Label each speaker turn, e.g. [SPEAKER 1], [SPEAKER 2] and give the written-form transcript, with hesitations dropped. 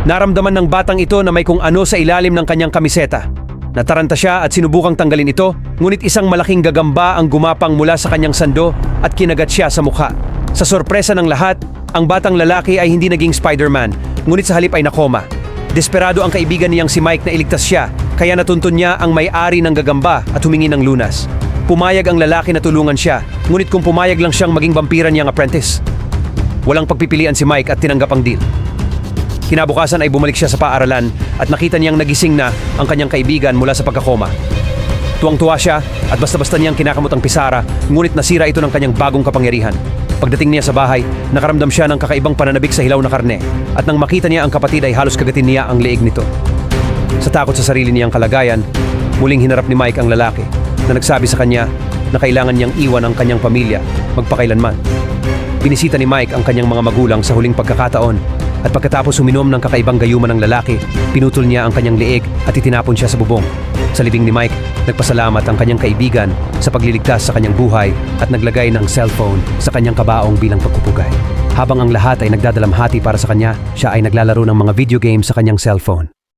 [SPEAKER 1] Naramdaman ng batang ito na may kung ano sa ilalim ng kanyang kamiseta. Nataranta siya at sinubukang tanggalin ito, ngunit isang malaking gagamba ang gumapang mula sa kanyang sando at kinagat siya sa mukha. Sa sorpresa ng lahat, ang batang lalaki ay hindi naging Spider-Man, ngunit sa halip ay nakoma. Desperado ang kaibigan niyang si Mike na iligtas siya, kaya natuntun niya ang may-ari ng gagamba at humingi ng lunas. Pumayag ang lalaki na tulungan siya, ngunit kung pumayag lang siyang maging vampira niyang apprentice. Walang pagpipilian si Mike at tinanggap ang deal. Kinabukasan ay bumalik siya sa paaralan at nakita niyang nagising na ang kanyang kaibigan mula sa pagkakoma. Tuwang-tuwa siya at basta-basta niyang kinakamot ang pisara, ngunit nasira ito ng kanyang bagong kapangyarihan. Pagdating niya sa bahay, nakaramdam siya ng kakaibang pananabik sa hilaw na karne at nang makita niya ang kapatid ay halos kagatin niya ang leeg nito. Sa takot sa sarili niyang kalagayan, muling hinarap ni Mike ang lalaki na nagsabi sa kanya na kailangan niyang iwan ang kanyang pamilya magpakailanman. Binisita ni Mike ang kanyang mga magulang sa huling pagkakataon at pagkatapos uminom ng kakaibang gayuman ng lalaki, pinutol niya ang kanyang leeg at itinapon siya sa bubong. Sa libing ni Mike, nagpasalamat ang kanyang kaibigan sa pagliligtas sa kanyang buhay at naglagay ng cellphone sa kanyang kabaong bilang pagpupugay. Habang ang lahat ay nagdadalamhati para sa kanya, siya ay naglalaro ng mga video games sa kanyang cellphone.